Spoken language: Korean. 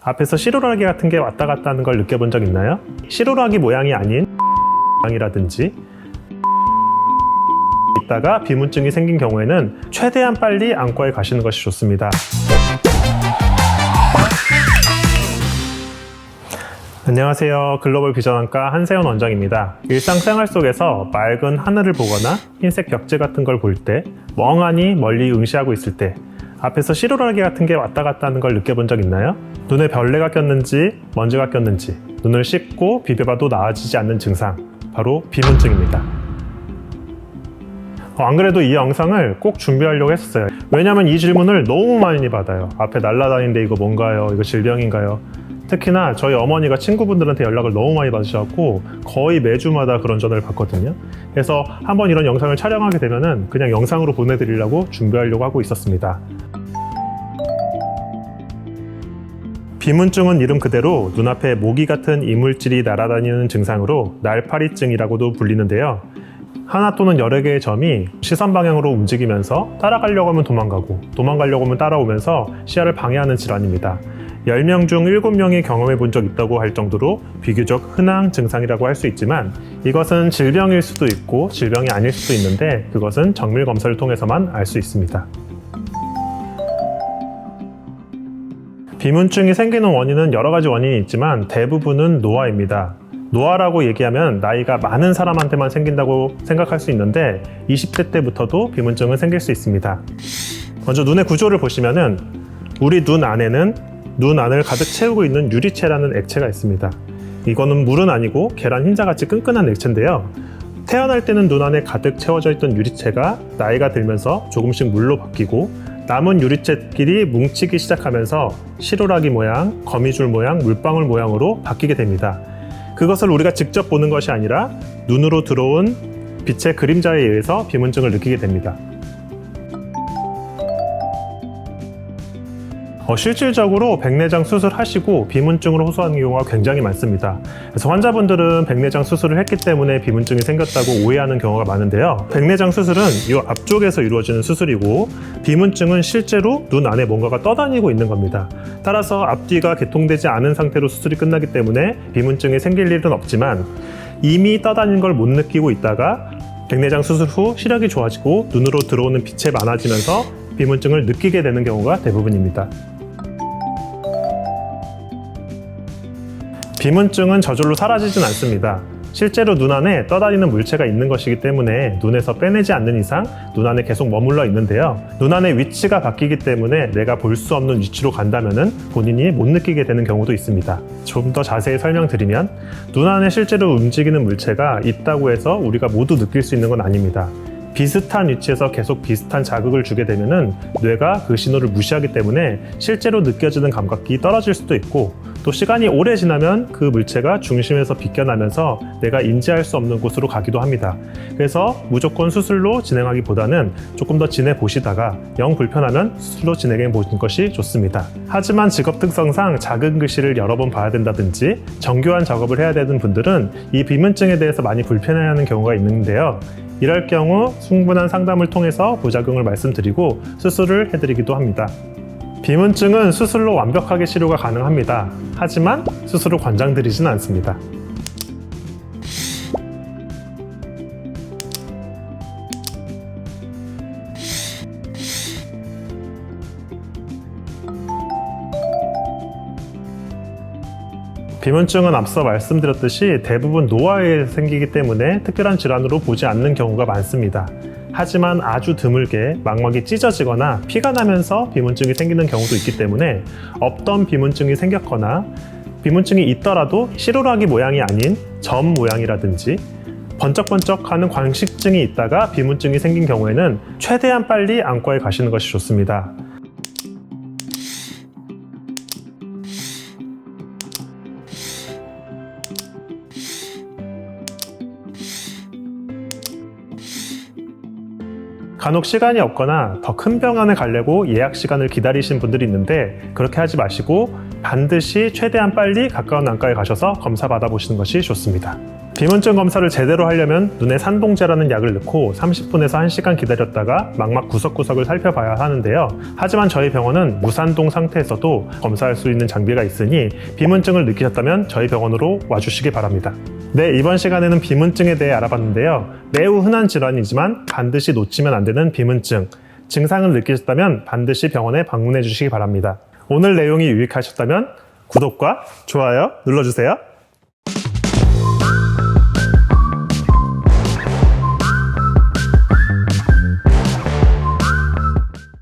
앞에서 시루라기 같은 게 왔다 갔다 하는 걸 느껴본 적 있나요? 시루라기 모양이 아닌 모양이라든지 있다가 비문증이 생긴 경우에는 최대한 빨리 안과에 가시는 것이 좋습니다. 안녕하세요. 글로벌 비전안과 한세훈 원장입니다. 일상생활 속에서 맑은 하늘을 보거나 흰색 벽지 같은 걸 볼 때, 멍하니 멀리 응시하고 있을 때 앞에서 시루라기 같은 게 왔다 갔다 하는 걸 느껴본 적 있나요? 눈에 벌레가 꼈는지 먼지가 꼈는지 눈을 씻고 비벼봐도 나아지지 않는 증상, 바로 비문증입니다. 안 그래도 이 영상을 꼭 준비하려고 했었어요. 왜냐면 이 질문을 너무 많이 받아요. 앞에 날라다니는데 이거 뭔가요? 이거 질병인가요? 특히나 저희 어머니가 친구분들한테 연락을 너무 많이 받으셔서 거의 매주마다 그런 전화를 받거든요. 그래서 한번 이런 영상을 촬영하게 되면은 그냥 영상으로 보내드리려고 준비하려고 하고 있었습니다. 비문증은 이름 그대로 눈앞에 모기 같은 이물질이 날아다니는 증상으로 날파리증이라고도 불리는데요. 하나 또는 여러 개의 점이 시선 방향으로 움직이면서 따라가려고 하면 도망가고 도망가려고 하면 따라오면서 시야를 방해하는 질환입니다. 10명 중 7명이 경험해 본 적 있다고 할 정도로 비교적 흔한 증상이라고 할 수 있지만 이것은 질병일 수도 있고 질병이 아닐 수도 있는데 그것은 정밀 검사를 통해서만 알 수 있습니다. 비문증이 생기는 원인은 여러 가지 원인이 있지만 대부분은 노화입니다. 노화라고 얘기하면 나이가 많은 사람한테만 생긴다고 생각할 수 있는데 20대 때부터도 비문증은 생길 수 있습니다. 먼저 눈의 구조를 보시면은 우리 눈 안에는 눈 안을 가득 채우고 있는 유리체라는 액체가 있습니다. 이거는 물은 아니고 계란 흰자같이 끈끈한 액체인데요. 태어날 때는 눈 안에 가득 채워져 있던 유리체가 나이가 들면서 조금씩 물로 바뀌고 남은 유리체끼리 뭉치기 시작하면서 시루라기 모양, 거미줄 모양, 물방울 모양으로 바뀌게 됩니다. 그것을 우리가 직접 보는 것이 아니라 눈으로 들어온 빛의 그림자에 의해서 비문증을 느끼게 됩니다. 실질적으로 백내장 수술하시고 비문증으로 호소하는 경우가 굉장히 많습니다. 그래서 환자분들은 백내장 수술을 했기 때문에 비문증이 생겼다고 오해하는 경우가 많은데요. 백내장 수술은 이 앞쪽에서 이루어지는 수술이고 비문증은 실제로 눈 안에 뭔가가 떠다니고 있는 겁니다. 따라서 앞뒤가 개통되지 않은 상태로 수술이 끝나기 때문에 비문증이 생길 일은 없지만 이미 떠다니는 걸 못 느끼고 있다가 백내장 수술 후 시력이 좋아지고 눈으로 들어오는 빛이 많아지면서 비문증을 느끼게 되는 경우가 대부분입니다. 비문증은 저절로 사라지진 않습니다. 실제로 눈 안에 떠다니는 물체가 있는 것이기 때문에 눈에서 빼내지 않는 이상 눈 안에 계속 머물러 있는데요. 눈 안의 위치가 바뀌기 때문에 내가 볼 수 없는 위치로 간다면은 본인이 못 느끼게 되는 경우도 있습니다. 좀 더 자세히 설명드리면 눈 안에 실제로 움직이는 물체가 있다고 해서 우리가 모두 느낄 수 있는 건 아닙니다. 비슷한 위치에서 계속 비슷한 자극을 주게 되면은 뇌가 그 신호를 무시하기 때문에 실제로 느껴지는 감각이 떨어질 수도 있고 또 시간이 오래 지나면 그 물체가 중심에서 비껴나면서 내가 인지할 수 없는 곳으로 가기도 합니다. 그래서 무조건 수술로 진행하기보다는 조금 더 지내보시다가 영 불편하면 수술로 진행해 보는 것이 좋습니다. 하지만 직업 특성상 작은 글씨를 여러 번 봐야 된다든지 정교한 작업을 해야 되는 분들은 이 비문증에 대해서 많이 불편해하는 경우가 있는데요. 이럴 경우 충분한 상담을 통해서 부작용을 말씀드리고 수술을 해드리기도 합니다. 비문증은 수술로 완벽하게 치료가 가능합니다. 하지만 수술을 권장드리진 않습니다. 비문증은 앞서 말씀드렸듯이 대부분 노화에 생기기 때문에 특별한 질환으로 보지 않는 경우가 많습니다. 하지만 아주 드물게 망막이 찢어지거나 피가 나면서 비문증이 생기는 경우도 있기 때문에 없던 비문증이 생겼거나 비문증이 있더라도 시루라기 모양이 아닌 점 모양이라든지 번쩍번쩍하는 광식증이 있다가 비문증이 생긴 경우에는 최대한 빨리 안과에 가시는 것이 좋습니다. 간혹 시간이 없거나 더 큰 병원에 가려고 예약 시간을 기다리신 분들이 있는데 그렇게 하지 마시고 반드시 최대한 빨리 가까운 안과에 가셔서 검사 받아보시는 것이 좋습니다. 비문증 검사를 제대로 하려면 눈에 산동제라는 약을 넣고 30분에서 1시간 기다렸다가 망막 구석구석을 살펴봐야 하는데요. 하지만 저희 병원은 무산동 상태에서도 검사할 수 있는 장비가 있으니 비문증을 느끼셨다면 저희 병원으로 와주시기 바랍니다. 네, 이번 시간에는 비문증에 대해 알아봤는데요. 매우 흔한 질환이지만 반드시 놓치면 안 되는 비문증. 증상을 느끼셨다면 반드시 병원에 방문해 주시기 바랍니다. 오늘 내용이 유익하셨다면 구독과 좋아요 눌러주세요.